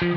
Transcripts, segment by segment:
Hello,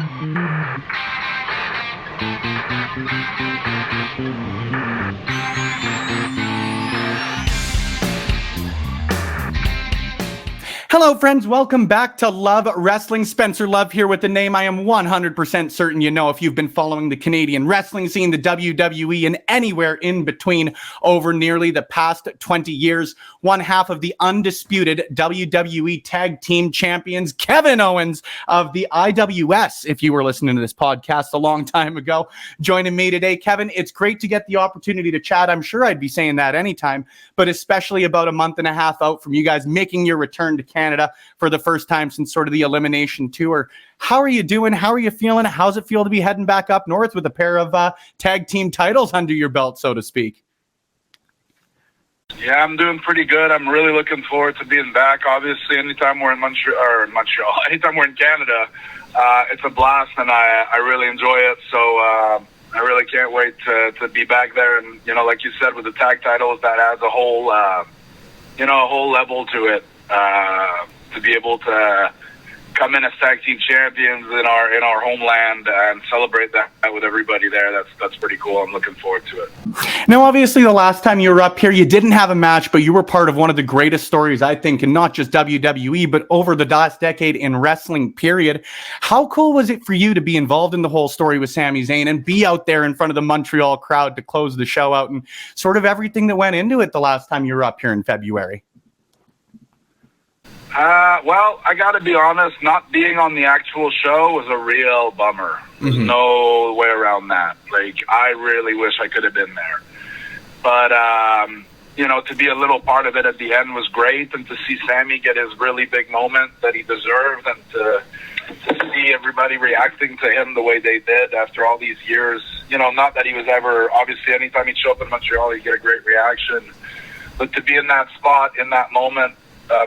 friends. Welcome back to Love Wrestling. Spencer Love here with the name I am 100% certain you know if you've been following the Canadian wrestling scene, the WWE, and anywhere in between over nearly the past 20 years. One half of the undisputed WWE Tag Team Champions, Kevin Owens of the IWS, if you were listening to this podcast a long time ago, joining me today. Kevin, it's great to get the opportunity to chat. I'm sure I'd be saying that anytime, but especially about a month and a half out from you guys making your return to Canada for the first time since sort of the Elimination tour. How are you doing? How are you feeling? How's it feel to be heading back up north with a pair of tag team titles under your belt, so to speak? Yeah, I'm doing pretty good. I'm really looking forward to being back. Obviously, anytime we're in Montreal, anytime we're in Canada, it's a blast, and I really enjoy it. So I really can't wait to be back there. And, you know, like you said, with the tag titles, that adds a whole level to it. To be able to come in as tag team champions in our homeland and celebrate that with everybody there, that's pretty cool. I'm looking forward to it. Now, obviously, the last time you were up here, you didn't have a match, but you were part of one of the greatest stories, I think, in not just WWE, but over the last decade in wrestling, period. How cool was it for you to be involved in the whole story with Sami Zayn and be out there in front of the Montreal crowd to close the show out and sort of everything that went into it the last time you were up here in February? Well, I got to be honest, not being on the actual show was a real bummer. There's no way around that. Like, I really wish I could have been there. But, you know, to be a little part of it at the end was great, and to see Sami get his really big moment that he deserved, and to see everybody reacting to him the way they did after all these years. You know, not that he was ever, obviously, anytime he'd show up in Montreal, he'd get a great reaction. But to be in that spot, in that moment,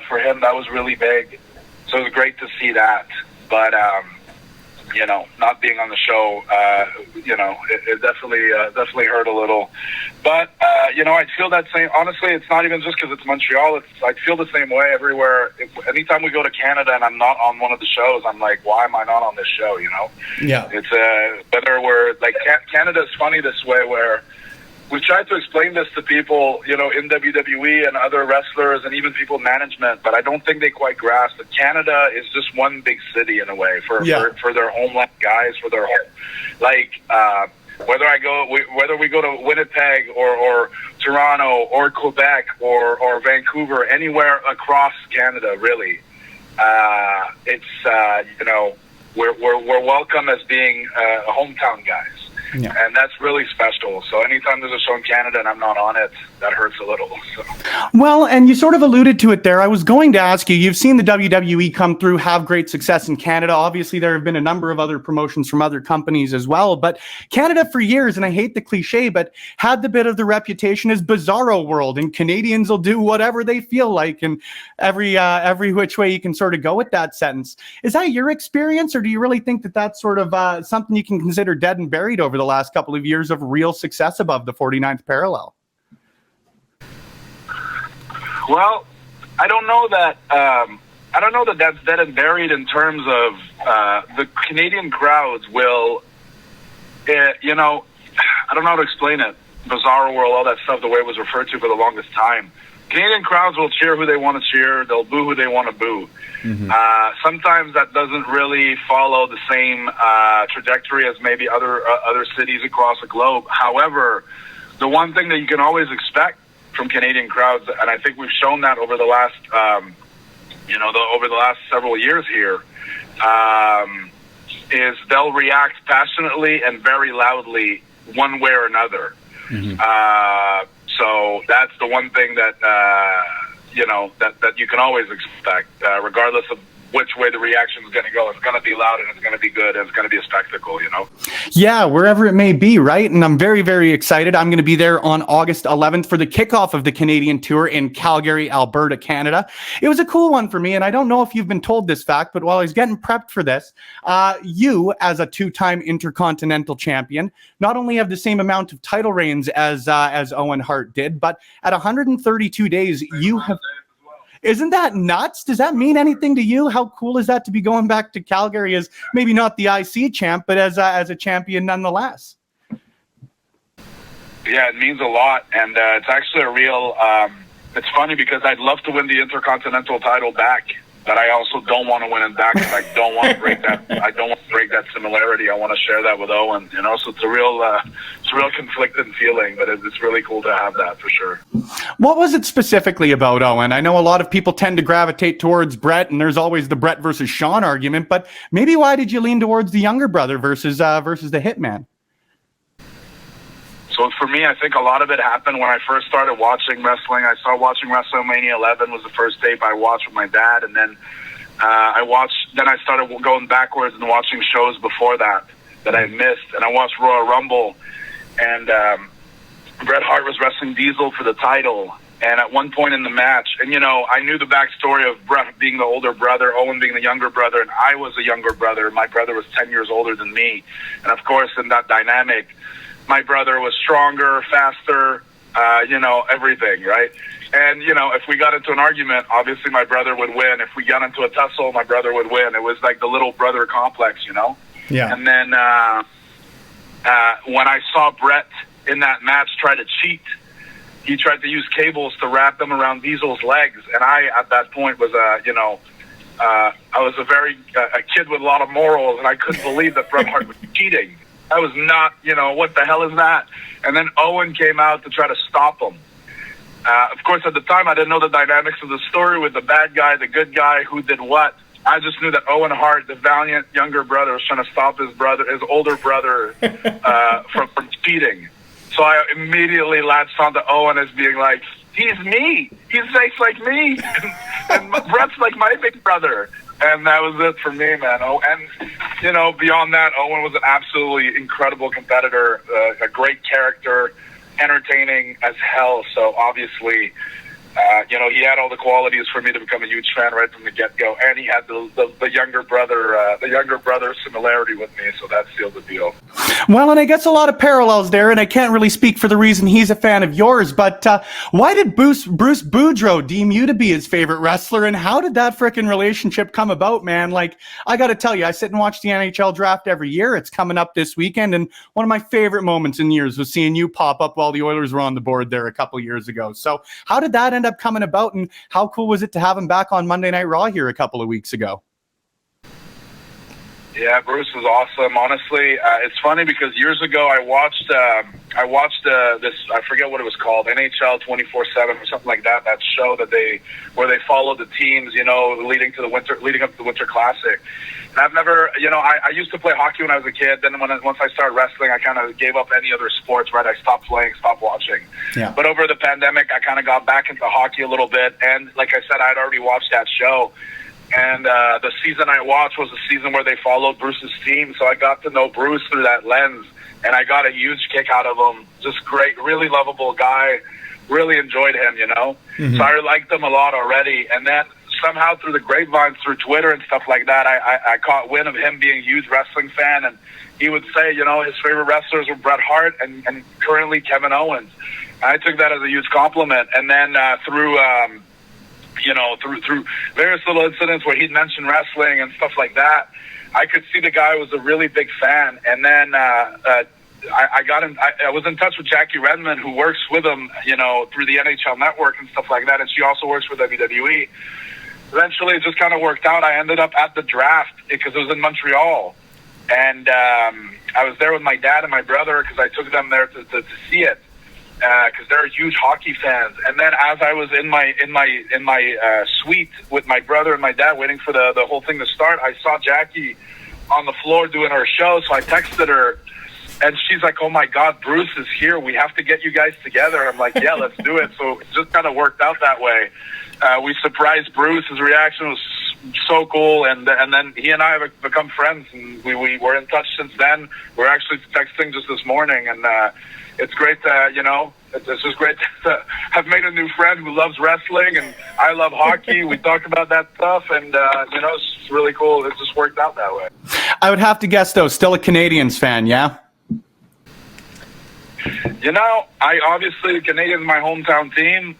for him, that was really big. So it was great to see that. But, you know, not being on the show, you know, it definitely hurt a little. But, you know, I'd feel that same, honestly, it's not even just because it's Montreal. I'd feel the same way everywhere. Anytime we go to Canada and I'm not on one of the shows, I'm like, why am I not on this show, you know? Yeah. It's whether we're, like, Canada's funny this way where we've tried to explain this to people, you know, in WWE and other wrestlers and even people in management, but I don't think they quite grasp that Canada is just one big city in a way for their homeland guys, for their home. Like, whether we go to Winnipeg or Toronto or Quebec or Vancouver, anywhere across Canada, really, it's you know, we're welcome as being hometown guys. Yeah. And that's really special. So anytime there's a show in Canada and I'm not on it, that hurts a little. So. Well, and you sort of alluded to it there. I was going to ask you, you've seen the WWE come through, have great success in Canada. Obviously, there have been a number of other promotions from other companies as well. But Canada for years, and I hate the cliche, but had the bit of the reputation as Bizzaro world, and Canadians will do whatever they feel like. And every which way you can sort of go with that sentence. Is that your experience, or do you really think that that's sort of something you can consider dead and buried over the last couple of years of real success above the 49th parallel? Well, I don't know that that's dead and buried in terms of the Canadian crowds will, you know, I don't know how to explain it. Bizarre world, all that stuff, the way it was referred to for the longest time. Canadian crowds will cheer who they want to cheer. They'll boo who they want to boo. Sometimes that doesn't really follow the same trajectory as maybe other cities across the globe. However, the one thing that you can always expect from Canadian crowds, and I think we've shown that over the last, over the last several years here, is they'll react passionately and very loudly one way or another. So that's the one thing that, that you can always expect, regardless of which way the reaction is going to go. It's going to be loud, and it's going to be good, and it's going to be a spectacle, you know? Yeah, wherever it may be, right? And I'm very, very excited. I'm going to be there on August 11th for the kickoff of the Canadian tour in Calgary, Alberta, Canada. It was a cool one for me, and I don't know if you've been told this fact, but while I was getting prepped for this, you, as a two-time Intercontinental Champion, not only have the same amount of title reigns as Owen Hart did, but at 132 days, you have... Isn't that nuts? Does that mean anything to you? How cool is that to be going back to Calgary as maybe not the IC champ, but as a champion nonetheless? Yeah, it means a lot, and it's actually a real. It's funny because I'd love to win the Intercontinental title back, but I also don't want to win it back because I don't want to break that. I don't want to break that similarity. I want to share that with Owen. You know, so it's a real conflicted feeling, but it's really cool to have that for sure. What was it specifically about Owen? I know a lot of people tend to gravitate towards Brett, and there's always the Brett versus Sean argument. But maybe why did you lean towards the younger brother versus the Hitman? So for me, I think a lot of it happened when I first started watching wrestling. I started watching WrestleMania 11 was the first tape I watched with my dad, and then I started going backwards and watching shows before that I missed, and I watched Royal Rumble, and Bret Hart was wrestling Diesel for the title, and at one point in the match, and you know, I knew the backstory of Bret being the older brother, Owen being the younger brother, and I was a younger brother. My brother was 10 years older than me, and of course, in that dynamic, my brother was stronger, faster, everything, right? And, you know, if we got into an argument, obviously my brother would win. If we got into a tussle, my brother would win. It was like the little brother complex, you know? Yeah. And then when I saw Bret in that match try to cheat, he tried to use cables to wrap them around Diesel's legs. And I, at that point, was I was a kid with a lot of morals, and I couldn't believe that Bret Hart was cheating. I was not, what the hell is that? And then Owen came out to try to stop him. Of course, at the time, I didn't know the dynamics of the story with the bad guy, the good guy, who did what. I just knew that Owen Hart, the valiant younger brother, was trying to stop his older brother, from cheating. So I immediately latched onto Owen as being like, he's me. He's like me. And Bret's like my big brother. And that was it for me, man. Oh, and, beyond that, Owen was an absolutely incredible competitor, a great character, entertaining as hell. So obviously, he had all the qualities for me to become a huge fan right from the get-go. And he had the younger brother similarity with me. So that sealed the deal. Well, and I guess a lot of parallels there, and I can't really speak for the reason he's a fan of yours, but why did Bruce Boudreau deem you to be his favorite wrestler, and how did that frickin' relationship come about, man? Like, I gotta tell you, I sit and watch the NHL Draft every year. It's coming up this weekend, and one of my favorite moments in years was seeing you pop up while the Oilers were on the board there a couple years ago. So how did that end up coming about, and how cool was it to have him back on Monday Night Raw here a couple of weeks ago? Yeah, Bruce was awesome. Honestly, it's funny because years ago I watched this, I forget what it was called, NHL 24/7 or something like that. That show where they followed the teams, leading up to the Winter Classic. And I've never, I used to play hockey when I was a kid. Then once I started wrestling, I kind of gave up any other sports. Right, I stopped playing, stopped watching. Yeah. But over the pandemic, I kind of got back into hockey a little bit. And like I said, I'd already watched that show. And the season I watched was the season where they followed Bruce's team. So I got to know Bruce through that lens, and I got a huge kick out of him. Just great, really lovable guy. Really enjoyed him, Mm-hmm. So I liked him a lot already. And then somehow through the grapevines, through Twitter and stuff like that, I caught wind of him being a huge wrestling fan. And he would say, his favorite wrestlers were Bret Hart and currently Kevin Owens. I took that as a huge compliment. And then through various little incidents where he'd mention wrestling and stuff like that, I could see the guy was a really big fan. And then I was in touch with Jackie Redmond, who works with him, through the NHL Network and stuff like that, and she also works with WWE. Eventually, it just kind of worked out. I ended up at the draft because it was in Montreal, and I was there with my dad and my brother because I took them there to see it. Because they're huge hockey fans. And then as I was in my suite with my brother and my dad waiting for the whole thing to start, I saw Jackie on the floor doing her show. So I texted her, and she's like, "Oh my God, Bruce is here. We have to get you guys together." I'm like, "Yeah, let's do it." So it just kind of worked out that way. We surprised Bruce. His reaction was so cool, and then he and I have become friends, and we were in touch since then. We're actually texting just this morning, and it's great to, it's just great to have made a new friend who loves wrestling, and I love hockey. We talked about that stuff, and, it's really cool. It just worked out that way. I would have to guess, though, still a Canadians fan, yeah? Obviously, the Canadians, my hometown team.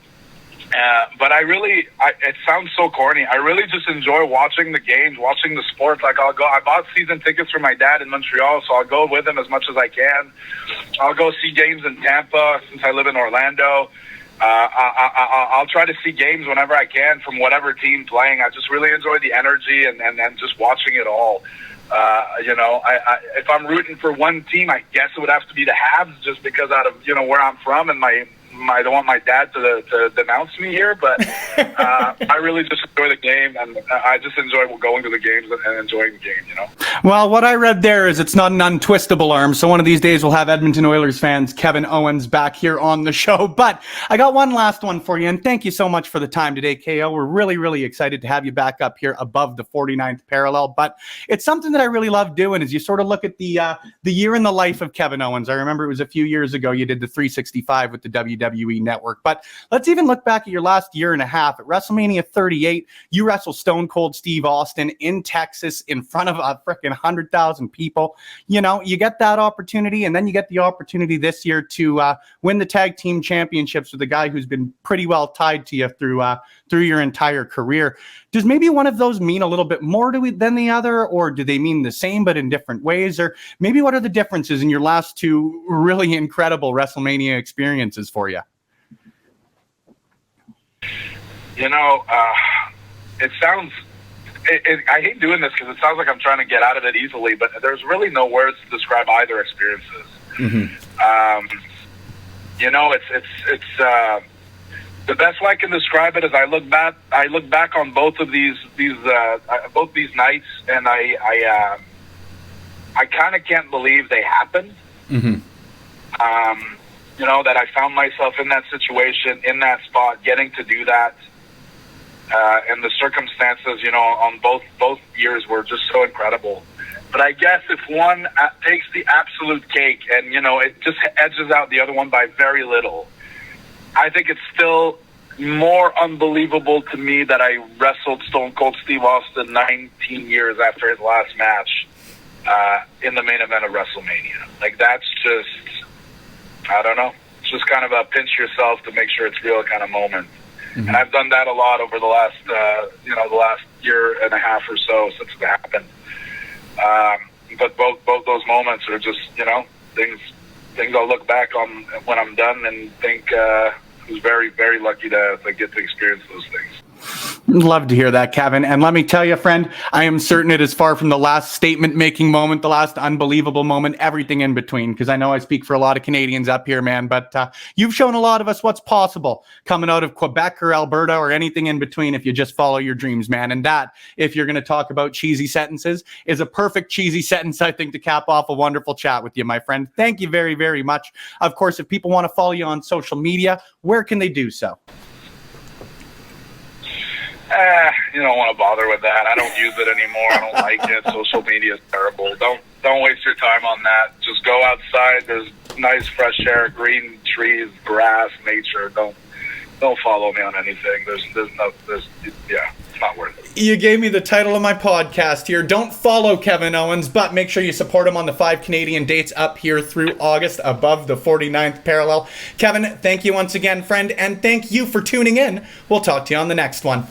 But it sounds so corny. I really just enjoy watching the games, watching the sports. Like I bought season tickets for my dad in Montreal, so I'll go with him as much as I can. I'll go see games in Tampa since I live in Orlando. I'll try to see games whenever I can from whatever team playing. I just really enjoy the energy and just watching it all. If I'm rooting for one team, I guess it would have to be the Habs, just because out of where I'm from, and I don't want my dad to denounce me here, but I really just enjoy the game, and I just enjoy going to the games and enjoying the game, Well, what I read there is it's not an untwistable arm, so one of these days we'll have Edmonton Oilers fans Kevin Owens back here on the show. But I got one last one for you, and thank you so much for the time today, KO. We're really, really excited to have you back up here above the 49th parallel, but it's something that I really love doing is you sort of look at the year in the life of Kevin Owens. I remember it was a few years ago you did the 365 with the WWE Network, but let's even look back at your last year and a half. At WrestleMania 38, you wrestled Stone Cold Steve Austin in Texas in front of a frickin' 100,000 people. You get that opportunity, and then you get the opportunity this year to win the tag team championships with a guy who's been pretty well tied to you through your entire career. Does maybe one of those mean a little bit more than the other, or do they mean the same but in different ways? Or maybe what are the differences in your last two really incredible WrestleMania experiences for you? It sounds... I hate doing this because it sounds like I'm trying to get out of it easily, but there's really no words to describe either experiences. Mm-hmm. It's the best way I can describe it is I look back on both of these nights, and I kind of can't believe they happened. Mm-hmm. That I found myself in that situation, in that spot, getting to do that. And the circumstances, on both years were just so incredible. But I guess if one takes the absolute cake and, it just edges out the other one by very little, I think it's still more unbelievable to me that I wrestled Stone Cold Steve Austin 19 years after his last match in the main event of WrestleMania. Like, that's just, I don't know. It's just kind of a pinch yourself to make sure it's real kind of moment. Mm-hmm. And I've done that a lot over the last year and a half or so since it happened. But both those moments are just, things I'll look back on when I'm done and think I was very, very lucky to get to experience those things. Love to hear that, Kevin. And let me tell you, friend, I am certain it is far from the last statement-making moment, the last unbelievable moment, everything in between, because I know I speak for a lot of Canadians up here, man, but you've shown a lot of us what's possible coming out of Quebec or Alberta or anything in between if you just follow your dreams, man. And that, if you're going to talk about cheesy sentences, is a perfect cheesy sentence, I think, to cap off a wonderful chat with you, my friend. Thank you very, very much. Of course, if people want to follow you on social media, where can they do so? You don't want to bother with that. I don't use it anymore. I don't like it. Social media is terrible. Don't waste your time on that. Just go outside. There's nice fresh air, green trees, grass, nature. Don't follow me on anything. It's not worth it. You gave me the title of my podcast here. Don't follow Kevin Owens, but make sure you support him on the 5 Canadian dates up here through August above the 49th parallel. Kevin, thank you once again, friend, and thank you for tuning in. We'll talk to you on the next one.